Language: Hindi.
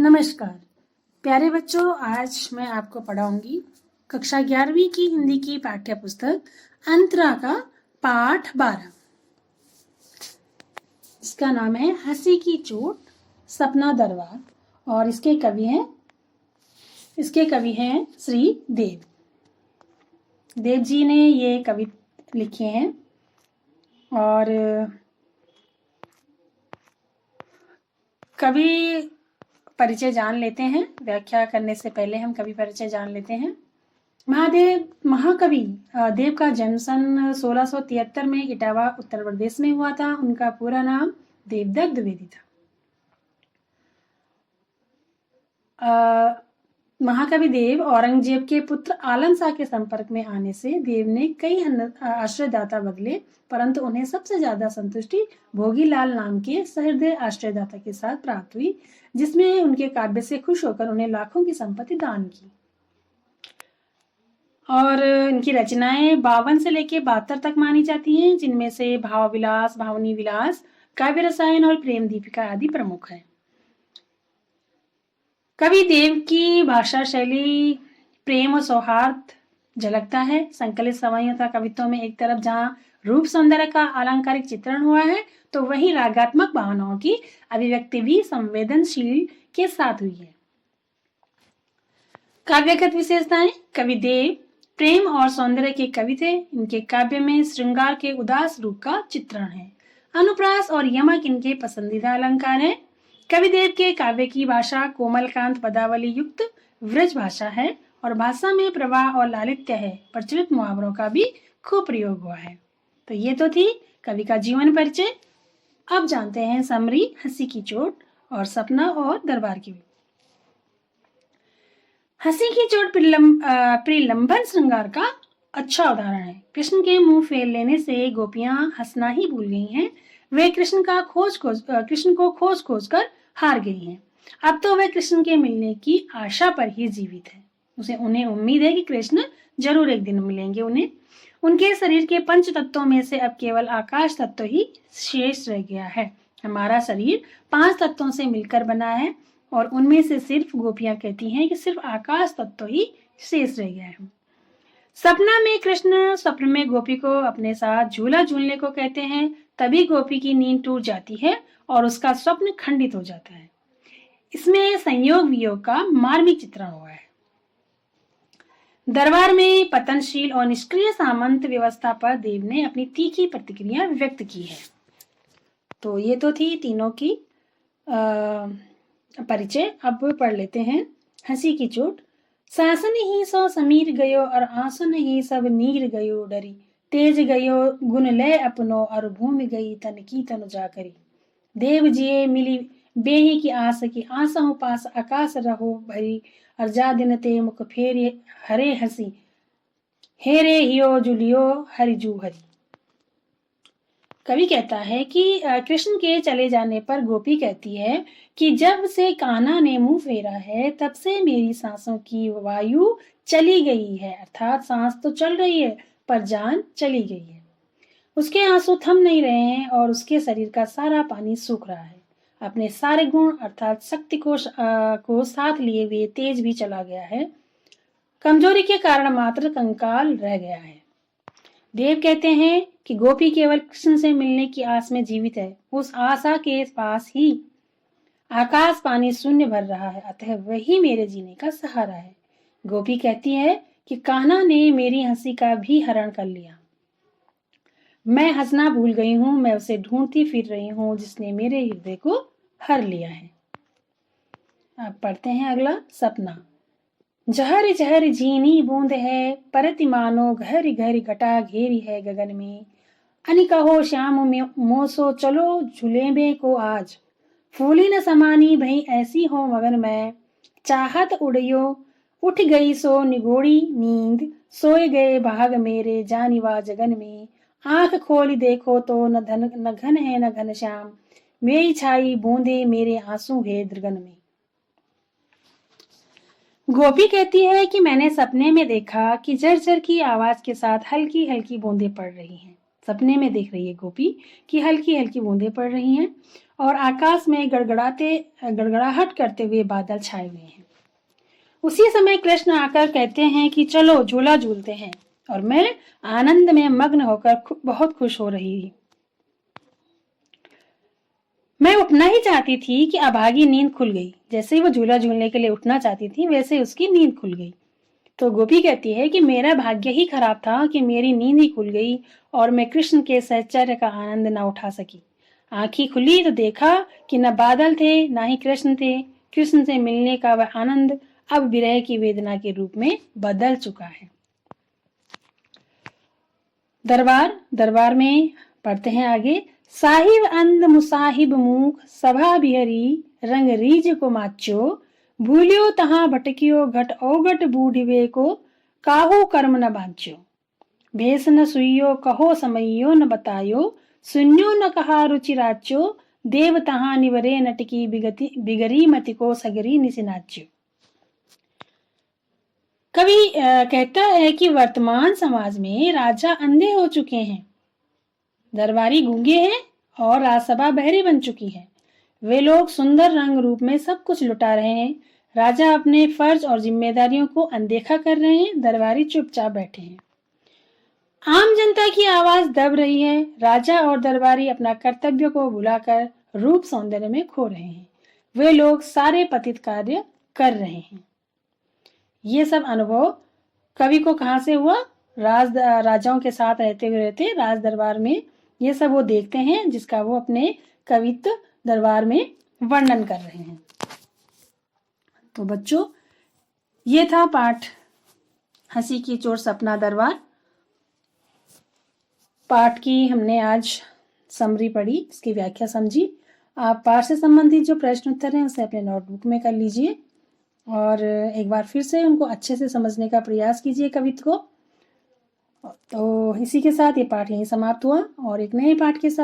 नमस्कार प्यारे बच्चों, आज मैं आपको पढ़ाऊंगी कक्षा 11वीं की हिंदी की पाठ्य पुस्तक अंतरा का पाठ 12। इसका नाम है हंसी की चोट सपना दरबार और इसके कवि हैं श्री देव जी ने ये कवि लिखे हैं। और कवि परिचय जान लेते हैं। व्याख्या करने से पहले हम कवि परिचय जान लेते हैं। महाकवि देव का जन्म सन 1673 में इटावा उत्तर प्रदेश में हुआ था। उनका पूरा नाम देवदत्त द्विवेदी था। महाकवि देव औरंगजेब के पुत्र आलम शाह के संपर्क में आने से देव ने कई आश्रयदाता बदले, परंतु उन्हें सबसे ज्यादा संतुष्टि भोगीलाल नाम के सहृदय आश्रयदाता के साथ प्राप्त हुई, जिसमें उनके काव्य से खुश होकर उन्हें लाखों की संपत्ति दान की। और इनकी रचनाएं 52 से लेकर 72 तक मानी जाती हैं, जिनमें से भाव विलास, भावनी विलास, काव्य रसायन और प्रेम दीपिका आदि प्रमुख है। कवि देव की भाषा शैली प्रेम और सौहार्द झलकता है। संकलित सवाइयों कवित्वों में एक तरफ जहां रूप सौंदर्य का अलंकारिक चित्रण हुआ है, तो वहीं रागात्मक भावनाओं की अभिव्यक्ति भी संवेदनशील के साथ हुई है। काव्यगत विशेषताएं। कवि देव प्रेम और सौंदर्य के कवि थे। इनके काव्य में श्रृंगार के उदास रूप का चित्रण है। अनुप्रास और यमक इनके पसंदीदा अलंकार हैं। कविदेव के काव्य की भाषा कोमलकांत पदावली युक्त व्रज भाषा है और भाषा में प्रवाह और लालित्य है। प्रचलित मुहावरों का भी खूब प्रयोग हुआ है। तो ये तो थी कवि का जीवन परिचय। अब जानते हैं समरी हंसी की चोट और सपना और दरबार की। हंसी की चोट प्रिलंबन श्रृंगार का अच्छा उदाहरण है। कृष्ण के मुंह फेर लेने से गोपियां हंसना ही भूल गई हैं। वे कृष्ण को खोज कर हार गई हैं। अब तो वे कृष्ण के मिलने की आशा पर ही जीवित है। उन्हें उम्मीद है कि कृष्ण जरूर एक दिन मिलेंगे उन्हें। उनके शरीर के पंच तत्वों में से अब केवल आकाश तत्व ही शेष रह गया है। हमारा शरीर 5 तत्वों से मिलकर बना है और उनमें से सिर्फ गोपियां कहती हैं कि सिर्फ आकाश तत्व ही शेष रह गया है। सपना में कृष्ण स्वप्न में गोपी को अपने साथ झूला झूलने को कहते हैं। तभी गोपी की नींद टूट जाती है और उसका स्वप्न खंडित हो जाता है। इसमें संयोग वियोग का मार्मिक चित्रण हुआ है। दरबार में पतनशील और निष्क्रिय सामंत व्यवस्था पर देव ने अपनी तीखी प्रतिक्रिया व्यक्त की है। तो ये तो थी तीनों की परिचय। अब पढ़ लेते हैं हंसी की चोट। सासन ही सो समीर गयो और आंसुन ही सब नीर गयो डरी। तेज गयो गुण लय अपनो और भूमि गई तन की तनु जाकरी। देव जिये मिली बेही की आस की आसों पास आकाश रहो भरी। और जा दिन ते मुख फेरे हरे हसी हेरे हियो जुलियो हरिजू हरी। कवि कहता है कि कृष्ण के चले जाने पर गोपी कहती है कि जब से कान्हा ने मुंह फेरा है तब से मेरी सांसों की वायु चली गई है। अर्थात सांस तो चल रही है पर जान चली गई है। उसके आंसू थम नहीं रहे हैं और उसके शरीर का सारा पानी सूख रहा है। अपने सारे गुण अर्थात शक्ति को साथ लिए हुए तेज भी चला गया है। कमजोरी के कारण मात्र कंकाल रह गया है। देव कहते हैं कि गोपी केवल कृष्ण से मिलने की आस में जीवित है। उस आशा के पास ही आकाश पानी शून्य भर रहा है, अतः वही मेरे जीने का सहारा है। गोपी कहती है कि कान्हा ने मेरी हंसी का भी हरण कर लिया। मैं हंसना भूल गई हूं, मैं उसे ढूंढती फिर रही हूं जिसने मेरे हृदय को हर लिया है। अब पढ़ते हैं अगला सपना। जहर जहर जीनी बूंद है परति मानो घर घर घटा घेरी है गगन में। अनिका हो श्याम में मोसो चलो झुलेबे को आज। फूली न समानी भई ऐसी हो मगन मैं। चाहत उड़ियो उठ गई सो निगोड़ी नींद। सोए गए भाग मेरे जानिवा जगन में। आंख खोली देखो तो न घन है न घन श्याम। मेरी छाई बूंदे मेरे आंसू है दृगन में। गोपी कहती है कि मैंने सपने में देखा कि झरझर की आवाज के साथ हल्की हल्की बूंदें पड़ रही हैं। सपने में देख रही है गोपी कि हल्की हल्की बूंदें पड़ रही हैं और आकाश में गड़गड़ाहट करते हुए बादल छाए हुए हैं। उसी समय कृष्ण आकर कहते हैं कि चलो झूला झूलते हैं, और मैं आनंद में मग्न होकर बहुत खुश हो रही थी। मैं उठना ही चाहती थी कि अभागी नींद खुल गई। जैसे ही वो झूला झूलने के लिए उठना चाहती थी वैसे उसकी नींद खुल गई। तो गोपी कहती है कि मेरा भाग्य ही खराब था कि मेरी नींद ही खुल गई और मैं कृष्ण के सहचर्य का आनंद न उठा सकी। आंखें खुली तो देखा कि न बादल थे न ही कृष्ण थे। कृष्ण से मिलने का वह आनंद अब विरह की वेदना के रूप में बदल चुका है। दरबार में पढ़ते हैं आगे। साहिब अंध मुसाहिब मूख सभा बिहरी रंग रीज को माचो भूलियो तहां भटकियो घट औघट बूढ़िवे को काहू कर्म न बांचो भेस न सुइयो कहो समइयो न बतायो सुन्यो न कहा रुचि राचो देव तहां निवरे नटकी बिगरी मति को सगरी निसिनाच्यो। कवि कहता है कि वर्तमान समाज में राजा अंधे हो चुके हैं, दरबारी गूंगे हैं और राजसभा बहरी बन चुकी है। वे लोग सुंदर रंग रूप में सब कुछ लुटा रहे हैं। राजा अपने फर्ज और जिम्मेदारियों को अनदेखा कर रहे हैं, दरबारी चुपचाप बैठे हैं। आम जनता की आवाज दब रही है। राजा और दरबारी अपना कर्तव्य को भुलाकर रूप सौंदर्य में खो रहे हैं। वे लोग सारे पतित कार्य कर रहे हैं। ये सब अनुभव कवि को कहाँ से हुआ? राजाओं के साथ रहते राज दरबार में ये सब वो देखते हैं, जिसका वो अपने कवित्व दरबार में वर्णन कर रहे हैं। तो बच्चों, ये था पाठ हंसी की चोट सपना दरबार। पाठ की हमने आज समरी पढ़ी, इसकी व्याख्या समझी। आप पाठ से संबंधित जो प्रश्न उत्तर हैं उसे अपने नोटबुक में कर लीजिए और एक बार फिर से उनको अच्छे से समझने का प्रयास कीजिए कवित्व को। तो इसी के साथ ये पाठ यहीं समाप्त हुआ और एक नए पाठ के साथ